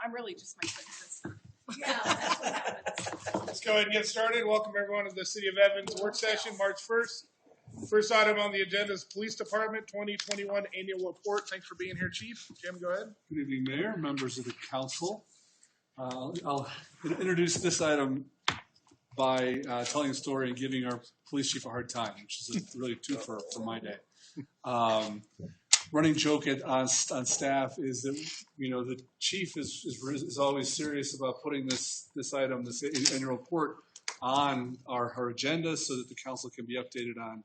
I'm really just my sentences. Yeah, that's what happens. Let's go ahead and get started. Welcome everyone to the City of Evans work session, March 1st. First item on the agenda is Police Department 2021 Annual Report. Thanks for being here, Chief. Jim, go ahead. Good evening, Mayor, members of the council. I'll introduce this item by telling a story and giving our police chief a hard time, which is really a twofer for my day. Running joke on staff is that the chief is always serious about putting this item, this annual report, on our agenda so that the council can be updated on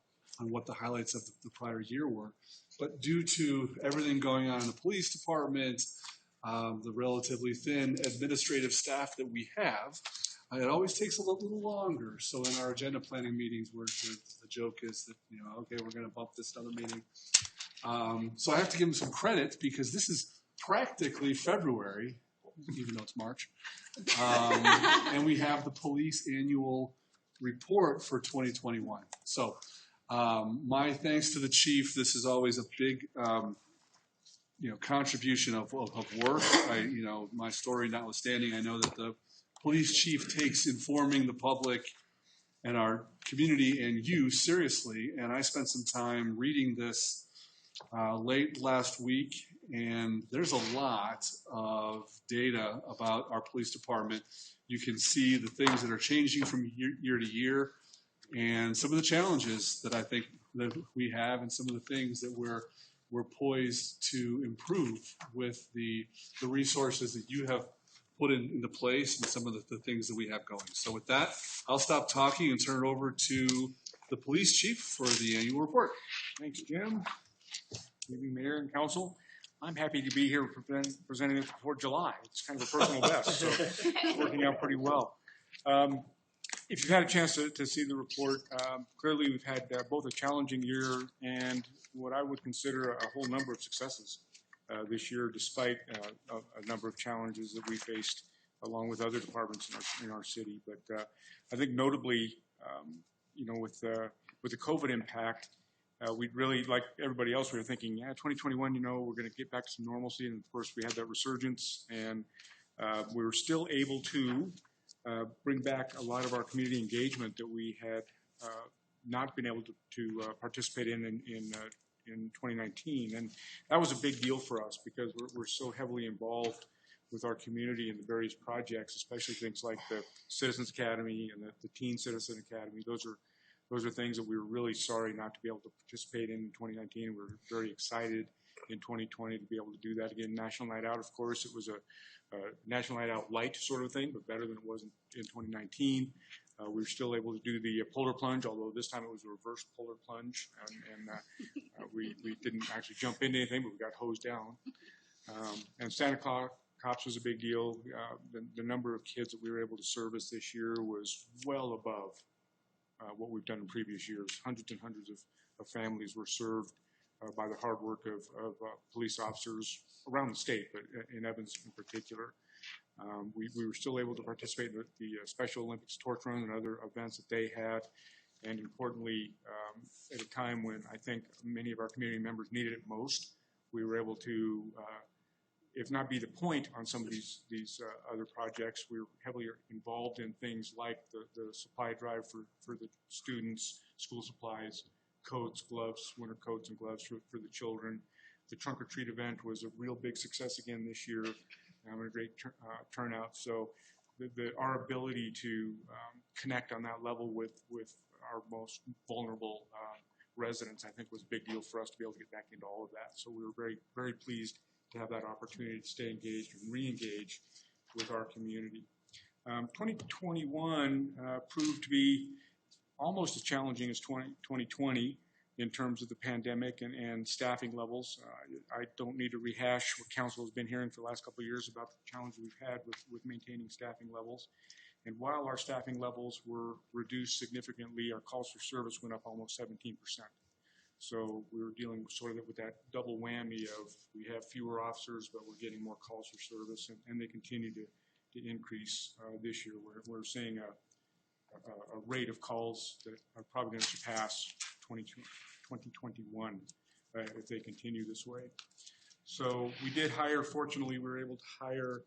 what the highlights of the prior year were. But due to everything going on in the police department, the relatively thin administrative staff that we have, it always takes a little longer. So in our agenda planning meetings, where the joke is that, okay, we're going to bump this to another meeting. So I have to give them some credit because this is practically February, even though it's March. And we have the police annual report for 2021. So my thanks to the chief. This is always a big contribution of work. My story notwithstanding, I know that the police chief takes informing the public and our community and you seriously. And I spent some time reading this late last week, and there's a lot of data about our police department. You can see the things that are changing from year to year, and some of the challenges that I think that we have, and some of the things that we're poised to improve with the resources that you have put into place and some of the things that we have going. So with that, I'll stop talking and turn it over to the police chief for the annual report. Thanks, Jim. Good evening, Mayor and Council. I'm happy to be here presenting this before July. It's kind of a personal best, so it's working out pretty well. If you've had a chance to see the report, clearly we've had both a challenging year and what I would consider a whole number of successes this year, despite a number of challenges that we faced along with other departments in our city. But I think notably, with the COVID impact, we'd really, like everybody else, we were thinking, 2021, we're going to get back to some normalcy. And of course, we had that resurgence, and we were still able to bring back a lot of our community engagement that we had not been able to participate in 2019. And that was a big deal for us because we're so heavily involved with our community and the various projects, especially things like the Citizens Academy and the Teen Citizen Academy. Those are things that we were really sorry not to be able to participate in 2019. We're very excited in 2020 to be able to do that again. National Night Out, of course, it was a National Night Out light sort of thing, but better than it was in 2019. We were still able to do the polar plunge, although this time it was a reverse polar plunge, and we didn't actually jump into anything, but we got hosed down. And Santa Cops was a big deal. The number of kids that we were able to service this year was well above what we've done in previous years. Hundreds and hundreds of families were served by the hard work of police officers around the state, but in Evans in particular. We were still able to participate in the Special Olympics torch run and other events that they had. And importantly, at a time when I think many of our community members needed it most, we were able to, if not be the point on some of these other projects, we were heavily involved in things like the supply drive for the students, school supplies, coats, gloves, winter coats and gloves for the children. The trunk or treat event was a real big success again this year, and a great turnout. So our ability to connect on that level with our most vulnerable residents, I think, was a big deal for us to be able to get back into all of that. So we were very, very pleased to have that opportunity to stay engaged and re-engage with our community. 2021 proved to be almost as challenging as 2020 in terms of the pandemic and staffing levels. I don't need to rehash what council has been hearing for the last couple of years about the challenge we've had with maintaining staffing levels. And while our staffing levels were reduced significantly, our calls for service went up almost 17%. So we were dealing with that double whammy of we have fewer officers, but we're getting more calls for service, and they continue to increase this year. We're seeing a rate of calls that are probably going to surpass 2021 if they continue this way. So we did hire, fortunately, we were able to hire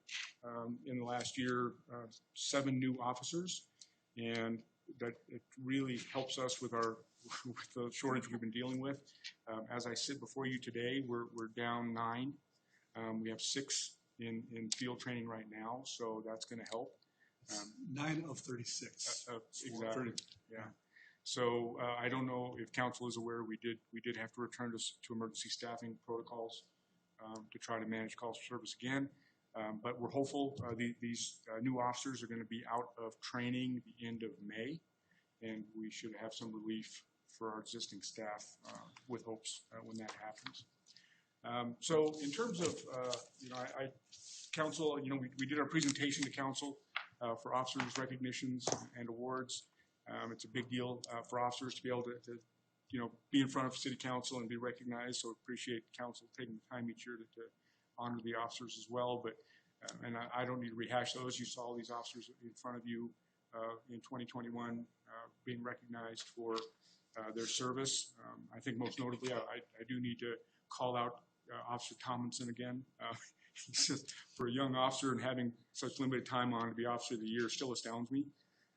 in the last year 7 new officers, and that it really helps us with with the shortage we've been dealing with. As I sit before you today, we're down 9. We have 6 in field training right now, so that's going to help. 9 of 36. Exactly. Yeah. So I don't know if council is aware. We did have to return to emergency staffing protocols to try to manage calls for service again. But we're hopeful these new officers are going to be out of training the end of May, and we should have some relief for our existing staff with hopes when that happens. So in terms of, council, we did our presentation to council for officers' recognitions and awards. It's a big deal for officers to be able to be in front of city council and be recognized. So appreciate council taking the time each year to honor the officers as well. But and I don't need to rehash those. You saw these officers in front of you in 2021 being recognized for their service. I think most notably, I do need to call out Officer Tomlinson again. For a young officer and having such limited time on to be Officer of the Year still astounds me.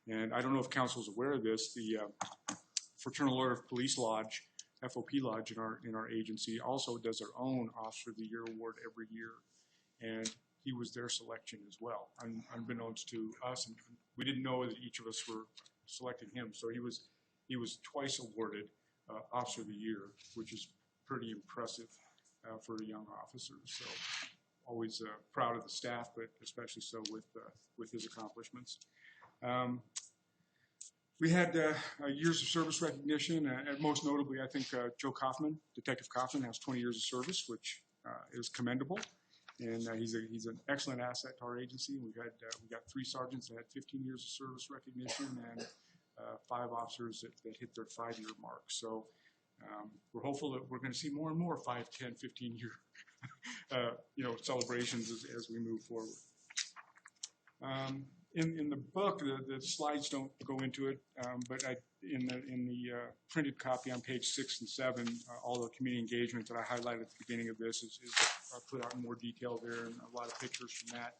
And I don't know if council is aware of this. The Fraternal Order of Police Lodge, FOP Lodge in our agency, also does their own Officer of the Year award every year, and he was their selection as well, unbeknownst to us. And we didn't know that each of us were selecting him, so he was twice awarded Officer of the Year, which is pretty impressive for a young officer. So always proud of the staff, but especially so with his accomplishments. We had years of service recognition, and most notably, I think Joe Kaufman, Detective Kaufman, has 20 years of service, which is commendable, and he's an excellent asset to our agency. We got 3 sergeants that had 15 years of service recognition, and 5 officers that hit their 5-year mark. So we're hopeful that we're going to see more and more 5, 10, 15-year celebrations as we move forward. In the book, the slides don't go into it, but in the printed copy on page 6 and 7, all the community engagement that I highlighted at the beginning of this is put out in more detail there, and a lot of pictures from that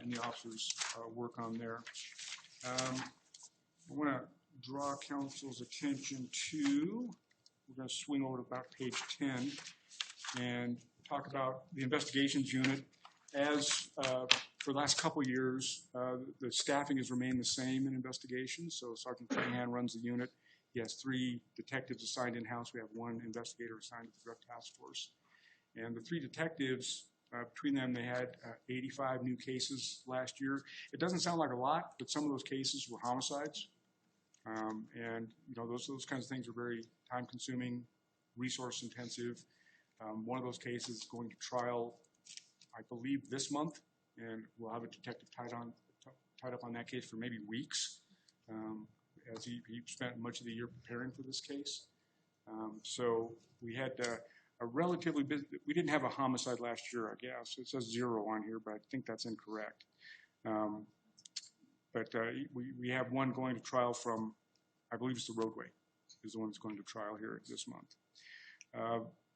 and the officers' work on there. I want to draw council's attention to, we're going to swing over to about page 10 and talk about the investigations unit. As for the last couple of years, the staffing has remained the same in investigations. So Sergeant Cunningham runs the unit. He has 3 detectives assigned in-house. We have 1 investigator assigned to the Drug Task Force. And the 3 detectives, between them, they had 85 new cases last year. It doesn't sound like a lot, but some of those cases were homicides. And those kinds of things are very time-consuming, resource-intensive. One of those cases is going to trial, I believe, this month, and we'll have a detective tied up on that case for maybe weeks, as he spent much of the year preparing for this case. So we had a relatively busy, we didn't have a homicide last year, I guess. It says 0 on here, but I think that's incorrect. But we have one going to trial from, I believe it's the Roadway, is the one that's going to trial here this month.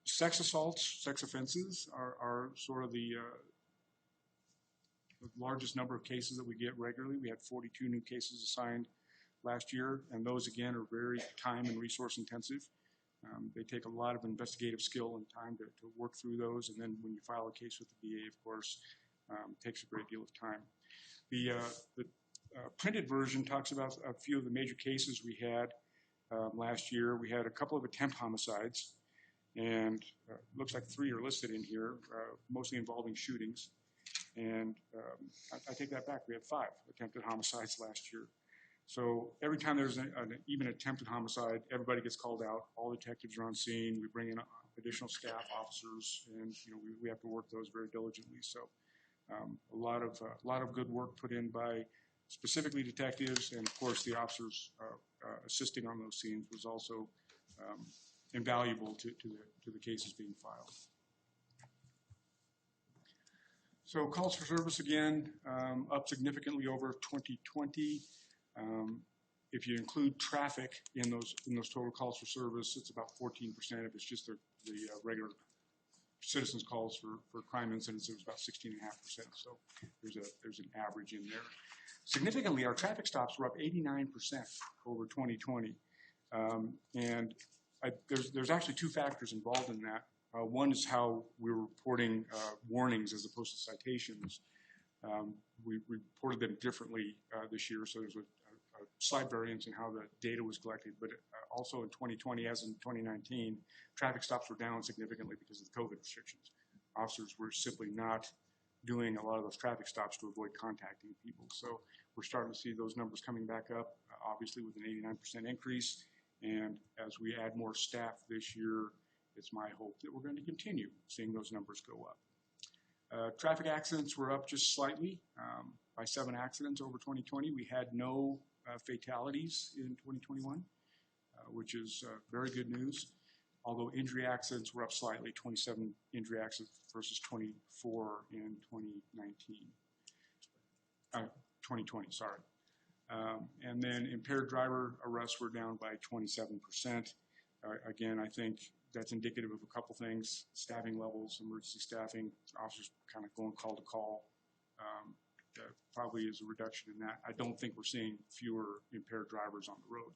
Sex assaults, sex offenses are sort of the largest number of cases that we get regularly. We had 42 new cases assigned last year, and those again are very time and resource intensive. They take a lot of investigative skill and time to work through those, and then when you file a case with the DA, of course, it takes a great deal of time. The printed version talks about a few of the major cases we had last year. We had a couple of attempt homicides, and looks like 3 are listed in here, mostly involving shootings. And I take that back. We had 5 attempted homicides last year. So every time there's an even attempted homicide, everybody gets called out. All detectives are on scene. We bring in additional staff officers, and we have to work those very diligently. So a lot of good work put in by specifically detectives, and of course the officers assisting on those scenes was also invaluable to the cases being filed. So calls for service again, up significantly over 2020. If you include traffic in those total calls for service, it's about 14% if it's just the regular citizens calls for crime incidents, it was about 16.5%. So there's an average in there. Significantly, our traffic stops were up 89% over 2020. And there's actually two factors involved in that. One is how we're reporting warnings as opposed to citations. We reported them differently this year, so there's a slight variance in how the data was collected. But also in 2020, as in 2019, traffic stops were down significantly because of the COVID restrictions. Officers were simply not doing a lot of those traffic stops to avoid contacting people. So we're starting to see those numbers coming back up, obviously with an 89% increase. And as we add more staff this year, it's my hope that we're going to continue seeing those numbers go up. Traffic accidents were up just slightly by 7 accidents over 2020. We had no fatalities in 2021, which is very good news. Although injury accidents were up slightly, 27 injury accidents versus 24 in 2020, sorry. And then impaired driver arrests were down by 27%. Again, I think that's indicative of a couple things: staffing levels, emergency staffing, officers kind of going call to call. Probably is a reduction in that. I don't think we're seeing fewer impaired drivers on the road.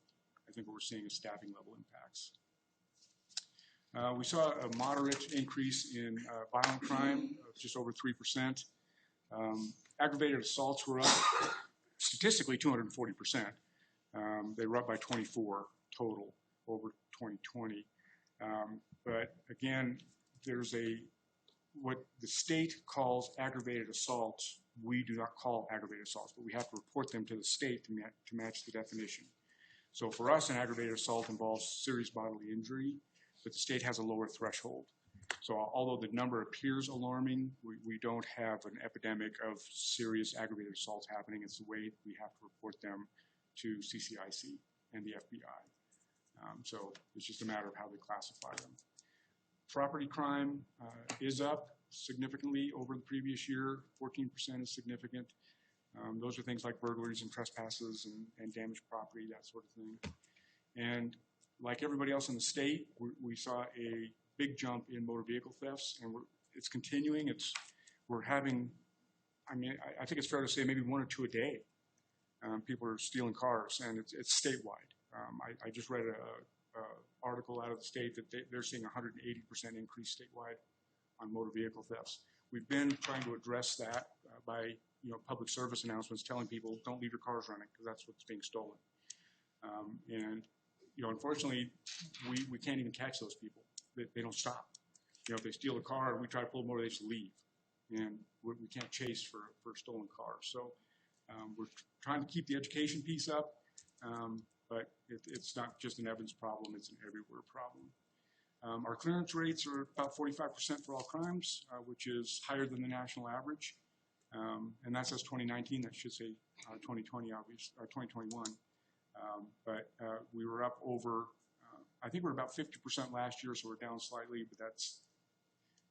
I think what we're seeing is staffing level impacts. We saw a moderate increase in violent crime, just over 3%. Aggravated assaults were up statistically 240%. They were up by 24 total over 2020. But again, there's what the state calls aggravated assaults. We do not call aggravated assaults, but we have to report them to the state to match the definition. So for us, an aggravated assault involves serious bodily injury, but the state has a lower threshold. So although the number appears alarming, we don't have an epidemic of serious aggravated assaults happening. It's the way we have to report them to CCIC and the FBI. So it's just a matter of how they classify them. Property crime is up significantly over the previous year. 14% is significant. Those are things like burglaries and trespasses and damaged property, that sort of thing. And like everybody else in the state, we saw a big jump in motor vehicle thefts, and it's continuing. We're having, I think it's fair to say maybe 1 or 2 a day. People are stealing cars, and it's statewide. I just read an article out of the state that they're seeing 180% increase statewide on motor vehicle thefts. We've been trying to address that by public service announcements telling people don't leave your cars running because that's what's being stolen. And unfortunately, we can't even catch those people. They don't stop. If they steal a car and we try to pull them over, they just leave. And we can't chase for stolen cars. So we're trying to keep the education piece up, but it's not just an Evans problem, it's an everywhere problem. Our clearance rates are about 45% for all crimes, which is higher than the national average. And that says 2019, that should say 2020, obviously, or 2021. But we were up over, I think we're about 50% last year, so we're down slightly, but that's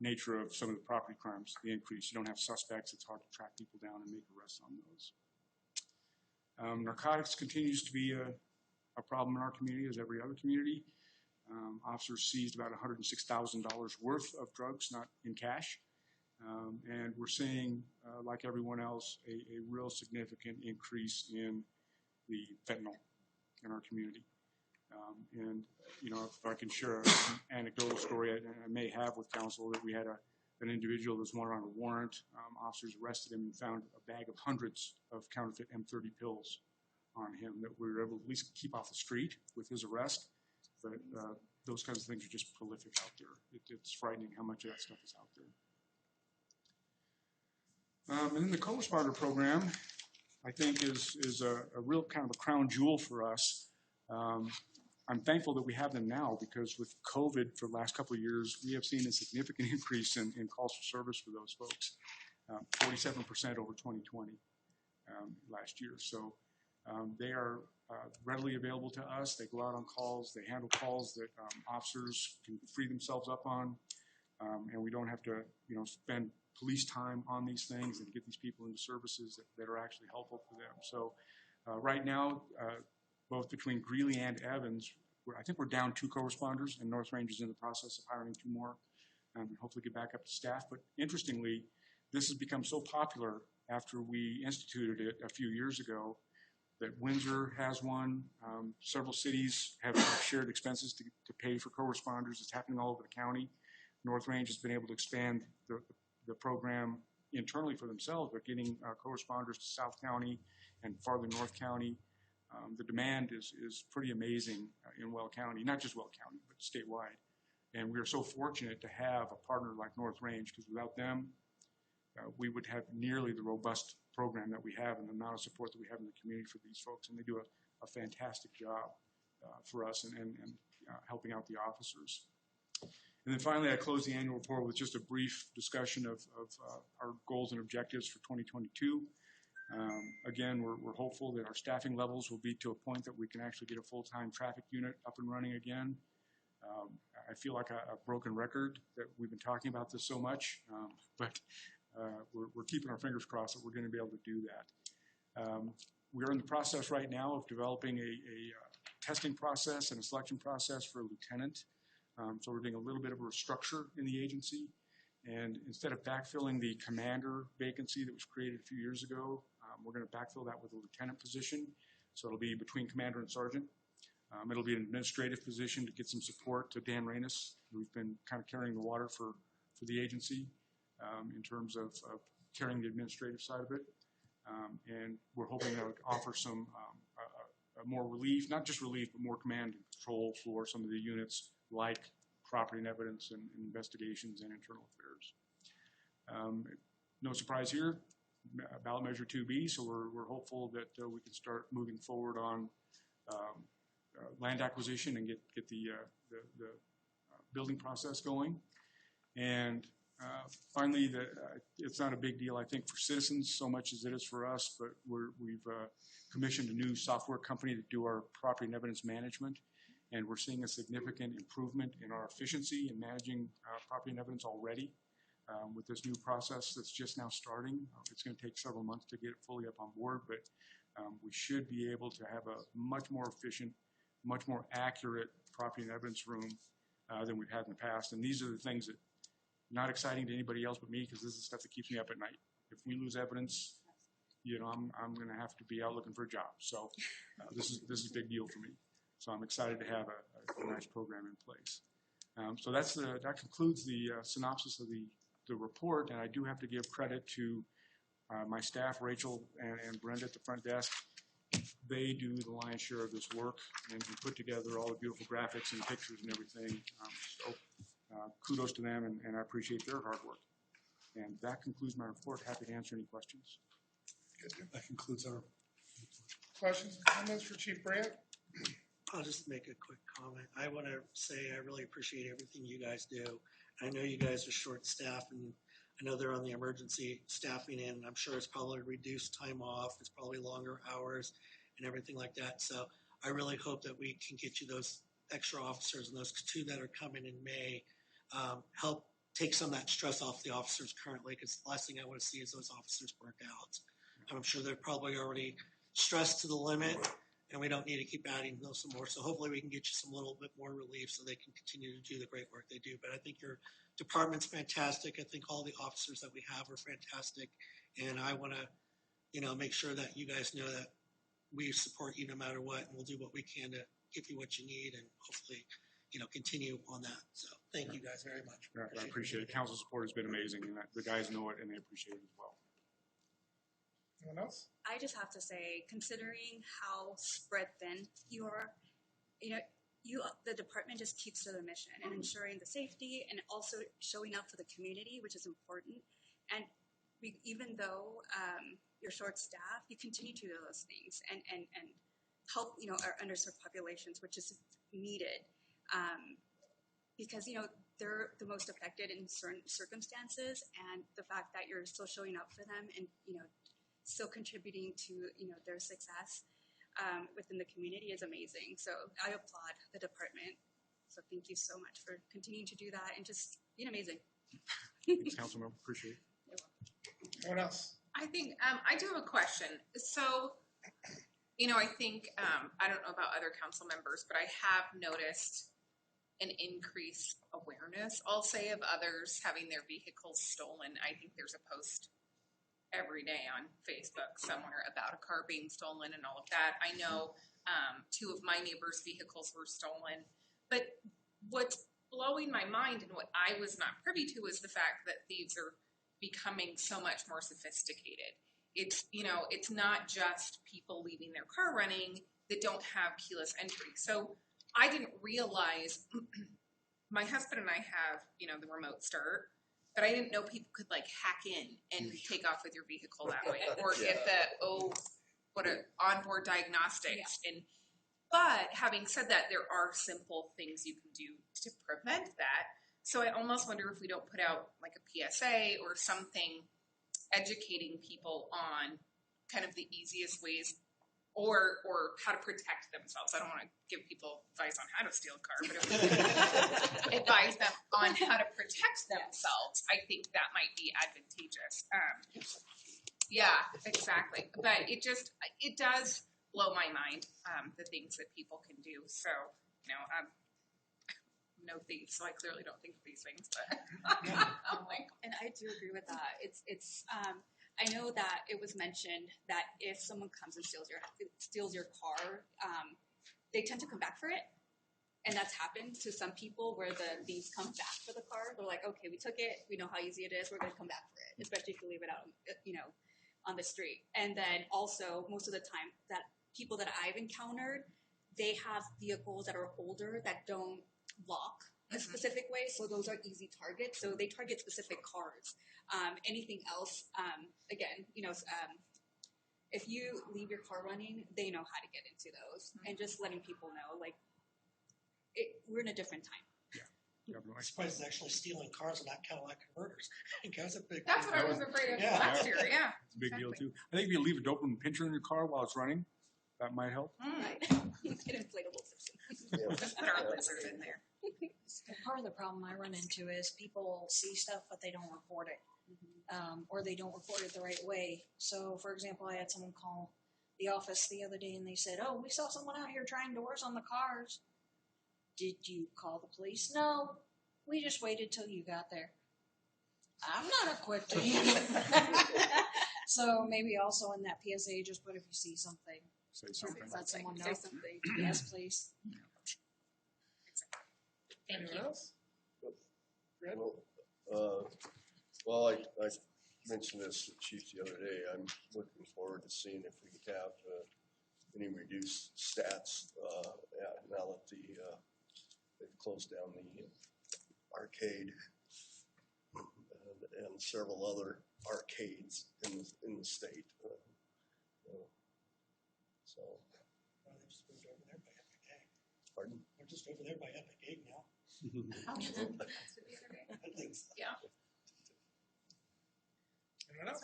nature of some of the property crimes, the increase. You don't have suspects, it's hard to track people down and make arrests on those. Narcotics continues to be a problem in our community, as every other community. Officers seized about $106,000 worth of drugs, not in cash. And we're seeing, like everyone else, a real significant increase in the fentanyl in our community. And if I can share an anecdotal story I may have with counsel, that we had an individual that was wanted on a warrant. Officers arrested him and found a bag of hundreds of counterfeit M30 pills on him that we were able to at least keep off the street with his arrest. But those kinds of things are just prolific out there. It's frightening how much of that stuff is out there. And then the co-responder program, I think, is a real kind of a crown jewel for us. I'm thankful that we have them now, because with COVID for the last couple of years, we have seen a significant increase in calls for service for those folks, 47% over 2020 last year. So they are readily available to us. They go out on calls. They handle calls that officers can free themselves up on, and we don't have to spend police time on these things and get these people into services that are actually helpful for them. So right now, both between Greeley and Evans, I think we're down 2 co-responders, and North Range is in the process of hiring 2 more. and hopefully get back up to staff. But interestingly, this has become so popular after we instituted it a few years ago that Windsor has one. Several cities have shared expenses to pay for co-responders. It's happening all over the county. North Range has been able to expand the program internally for themselves, but getting co-responders to South County and farther North County. The demand is pretty amazing in Weld County, not just Weld County, but statewide. And we are so fortunate to have a partner like North Range, because without them, we would have nearly the robust program that we have and the amount of support that we have in the community for these folks. And they do a fantastic job for us and helping out the officers. And then finally, I close the annual report with just a brief discussion of our goals and objectives for 2022. Again, we're hopeful that our staffing levels will be to a point that we can actually get a full-time traffic unit up and running again. I feel like a broken record that we've been talking about this so much, but we're keeping our fingers crossed that we're going to be able to do that. We're in the process right now of developing a testing process and a selection process for a lieutenant. So we're doing a little bit of a restructure in the agency. And instead of backfilling the commander vacancy that was created a few years ago, we're going to backfill that with a lieutenant position. So it'll be between commander and sergeant. It'll be an administrative position to get some support to Dan Reynes, who's been kind of carrying the water for the agency in terms of carrying the administrative side of it. And we're hoping that would offer some more relief, not just relief, but more command and control for some of the units like property and evidence and investigations and internal affairs. No surprise here, ballot measure 2B, so we're hopeful that we can start moving forward on land acquisition and get the building process going. And finally, it's not a big deal, I think, for citizens so much as it is for us, but we've commissioned a new software company to do our property and evidence management. And we're seeing a significant improvement in our efficiency in managing property and evidence already with this new process that's just now starting. It's going to take several months to get it fully up on board, but we should be able to have a much more efficient, much more accurate property and evidence room than we've had in the past. And these are the things that not exciting to anybody else but me, because this is stuff that keeps me up at night. If we lose evidence, you know, I'm going to have to be out looking for a job. So this is a big deal for me. So I'm excited to have a nice program in place. So that concludes the synopsis of the report. And I do have to give credit to my staff, Rachel and Brenda at the front desk. They do the lion's share of this work and put together all the beautiful graphics and pictures and everything. So kudos to them, and I appreciate their hard work. And that concludes my report. Happy to answer any questions. That concludes our Questions, comments for Chief Brandt? I'll just make a quick comment. I want to say I really appreciate everything you guys do. I know you guys are short-staffed, and I know they're on the emergency staffing end. I'm sure it's probably reduced time off. It's probably longer hours and everything like that. So I really hope that we can get you those extra officers, and those two that are coming in May help take some of that stress off the officers currently, because the last thing I want to see is those officers burnt out. I'm sure they're probably already stressed to the limit, and we don't need to keep adding those some more. So hopefully we can get you some little bit more relief so they can continue to do the great work they do. But I think your department's fantastic. I think all the officers that we have are fantastic. And I want to, make sure that you guys know that we support you no matter what, and we'll do what we can to give you what you need and hopefully, continue on that. So thank you guys very much. I appreciate it. Council support has been amazing, and the guys know it, and they appreciate it as well. Anyone else? I just have to say, considering how spread thin you are, the department just keeps to the mission and ensuring the safety and also showing up for the community, which is important. And even though you're short-staffed, you continue to do those things and help, our underserved populations, which is needed. Because, they're the most affected in certain circumstances, and the fact that you're still showing up for them and, still contributing to, their success within the community is amazing. So I applaud the department. So thank you so much for continuing to do that and just being amazing. Thanks, Councilmember. Appreciate it. Anyone else? I think I do have a question. So, I think I don't know about other council members, but I have noticed an increased awareness, I'll say, of others having their vehicles stolen. I think there's a post every day on Facebook somewhere about a car being stolen and all of that. I know 2 of my neighbors' vehicles were stolen. But what's blowing my mind and what I was not privy to is the fact that thieves are becoming so much more sophisticated. It's, you know, it's not just people leaving their car running that don't have keyless entry. So I didn't realize, my husband and I have, you know, the remote start, but I didn't know people could like hack in and take off with your vehicle that way, or get the onboard diagnostics. But having said that, there are simple things you can do to prevent that. So I almost wonder if we don't put out like a PSA or something educating people on kind of the easiest ways or how to protect themselves. I don't want to give people advice on how to steal a car, but if we could advise them on how to protect themselves, I think that might be advantageous. Yeah, exactly. But it does blow my mind, the things that people can do. So, you know, I'm no thief, so I clearly don't think of these things, but I'm like, And I do agree with that. I know that it was mentioned that if someone comes and steals your car, they tend to come back for it. And that's happened to some people where the thieves come back for the car. They're like, okay, we took it. We know how easy it is. We're going to come back for it, especially if you leave it out, you know, on the street. And then also, most of the time, that people that I've encountered, they have vehicles that are older that don't lock a specific way, so those are easy targets. So they target specific cars. Anything else, again, you know, if you leave your car running, they know how to get into those. And just letting people know, like, we're in a different time. I'm surprised it's actually stealing cars and not Cadillac converters. Guys are big. that's what I was afraid of last year. Yeah, It's a big deal too. I think if you leave a open pincher in your car while it's running, that might help. Right? Get inflatable system. Just put our lizard in there. Part of the problem I run into is people see stuff, but they don't report it. Or they don't report it the right way. So, for example, I had someone call the office the other day and they said, "Oh, we saw someone out here trying doors on the cars. Did you call the police?" "No, we just waited till you got there." I'm not equipped to handle that. So maybe also in that PSA, just put if you see something, Say something. let someone know. Say something. Yes, please. Thank Anyone you. else? Fred? Well, I mentioned this to Chief the other day. I'm looking forward to seeing if we can have any reduced stats now that they've closed down the arcade and several other arcades in the state. So, Well, they just moved over there by Epic Egg. pardon? They're just over there by Epic Egg now. I think so. Yeah. Anyone else?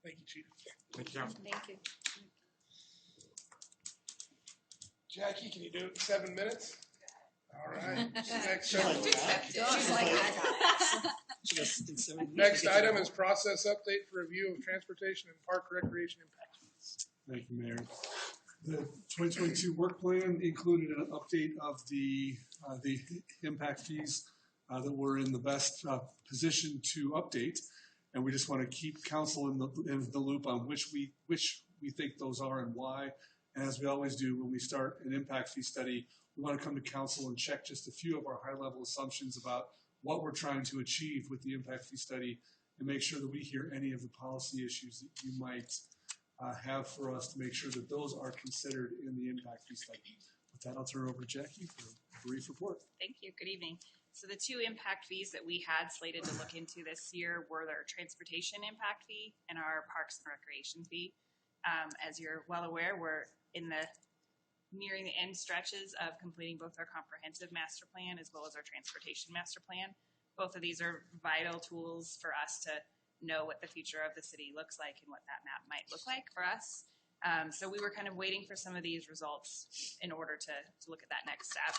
Thank you, Chief. Thank you, Council. Thank you. Jackie, can you do it in 7 minutes? All right. Next She's like, Accept it. She's like, I got it. Just in 7 minutes, Next we get to item go. is process update for review of transportation and park recreation impact fees. Thank you, Mayor. The 2022 work plan included an update of the impact fees that we're in the best position to update, and we just want to keep council in the loop on which we think those are and why. And as we always do when we start an impact fee study, we want to come to council and check just a few of our high-level assumptions about what we're trying to achieve with the impact fee study, and make sure that we hear any of the policy issues that you might have for us to make sure that those are considered in the impact fee study. With that, I'll turn it over to Jackie for a brief report. Thank you. Good evening. So the 2 impact fees that we had slated to look into this year were our transportation impact fee and our parks and recreation fee. As you're well aware, we're nearing the end stretches of completing both our comprehensive master plan as well as our transportation master plan. Both of these are vital tools for us to know what the future of the city looks like and what that map might look like for us. So we were kind of waiting for some of these results in order to look at that next step.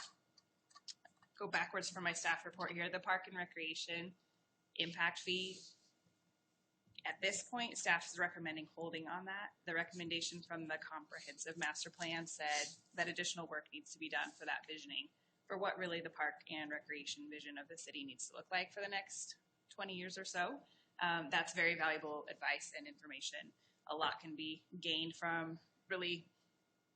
Go backwards for my staff report here. The park and recreation impact fee, at this point, staff is recommending holding on that. The recommendation from the comprehensive master plan said that additional work needs to be done for that visioning for what really the park and recreation vision of the city needs to look like for the next 20 years or so. That's very valuable advice and information. A lot can be gained from really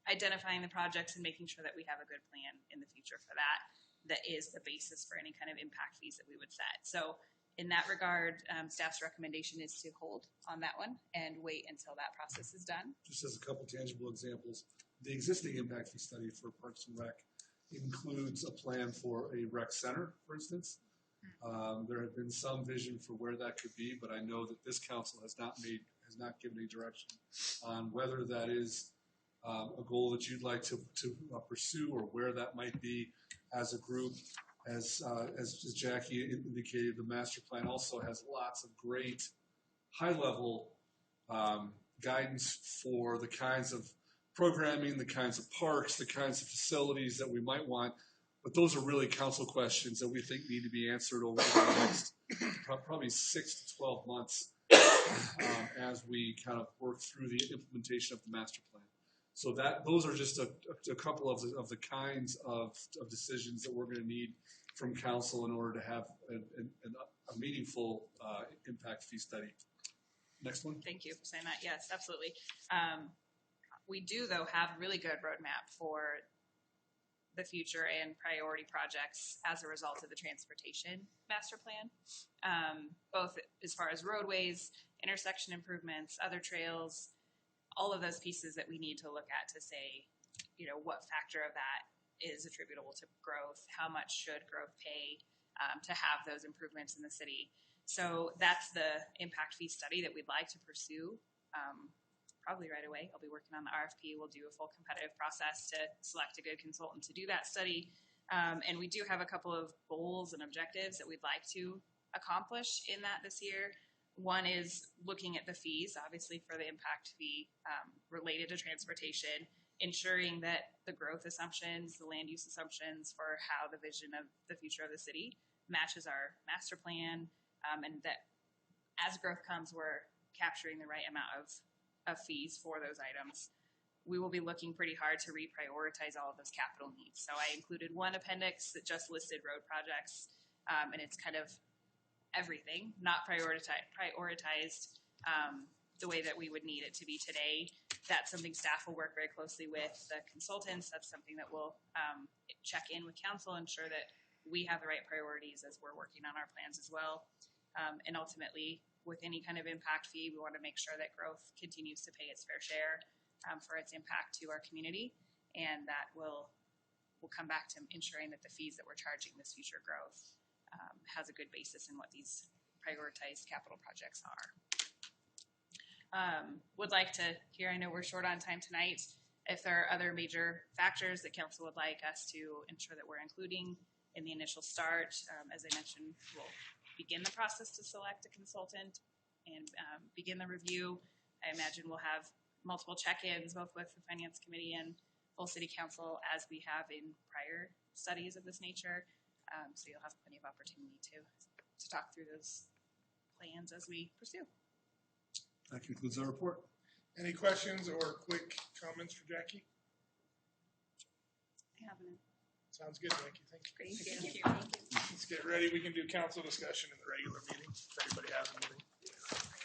identifying the projects and making sure that we have a good plan in the future for that. That is the basis for any kind of impact fees that we would set. So in that regard, staff's recommendation is to hold on that one and wait until that process is done. Just as a couple tangible examples, the existing impact fee study for Parks and Rec includes a plan for a rec center, for instance. There have been some vision for where that could be, but I know that this council has not given any direction on whether that is a goal that you'd like to pursue, or where that might be as a group. As Jackie indicated, the master plan also has lots of great high-level guidance for the kinds of programming, the kinds of parks, the kinds of facilities that we might want. But those are really council questions that we think need to be answered over the next probably 6 to 12 months as we kind of work through the implementation of the master plan. So those are just a couple of the kinds of decisions that we're going to need from council in order to have a meaningful impact fee study. Next one. Thank you for saying that. Yes, absolutely. We do, though, have a really good roadmap for the future and priority projects as a result of the transportation master plan, both as far as roadways, intersection improvements, other trails, all of those pieces that we need to look at to say, what factor of that is attributable to growth, how much should growth pay to have those improvements in the city. So that's the impact fee study that we'd like to pursue probably right away. I'll be working on the RFP. We'll do a full competitive process to select a good consultant to do that study. And we do have a couple of goals and objectives that we'd like to accomplish in that this year. One is looking at the fees, obviously, for the impact fee related to transportation, ensuring that the growth assumptions, the land use assumptions for how the vision of the future of the city matches our master plan, and that as growth comes, we're capturing the right amount of fees for those items. We will be looking pretty hard to reprioritize all of those capital needs. So I included one appendix that just listed road projects, and it's kind of everything, not prioritized the way that we would need it to be today. That's something staff will work very closely with the consultants. That's something that we'll check in with council, ensure that we have the right priorities as we're working on our plans as well. And ultimately, with any kind of impact fee, we want to make sure that growth continues to pay its fair share for its impact to our community. And that will come back to ensuring that the fees that we're charging this future growth has a good basis in what these prioritized capital projects are. Would like to hear, I know we're short on time tonight, if there are other major factors that council would like us to ensure that we're including in the initial start. As I mentioned, we'll begin the process to select a consultant and begin the review. I imagine we'll have multiple check-ins, both with the finance committee and full city council, as we have in prior studies of this nature. So you'll have plenty of opportunity to talk through those plans as we pursue. That concludes our report. Any questions or quick comments for Jackie? I have none. Sounds good, Jackie. Thank you. Great, thank you. Let's get ready. We can do council discussion in the regular meeting if anybody has anything.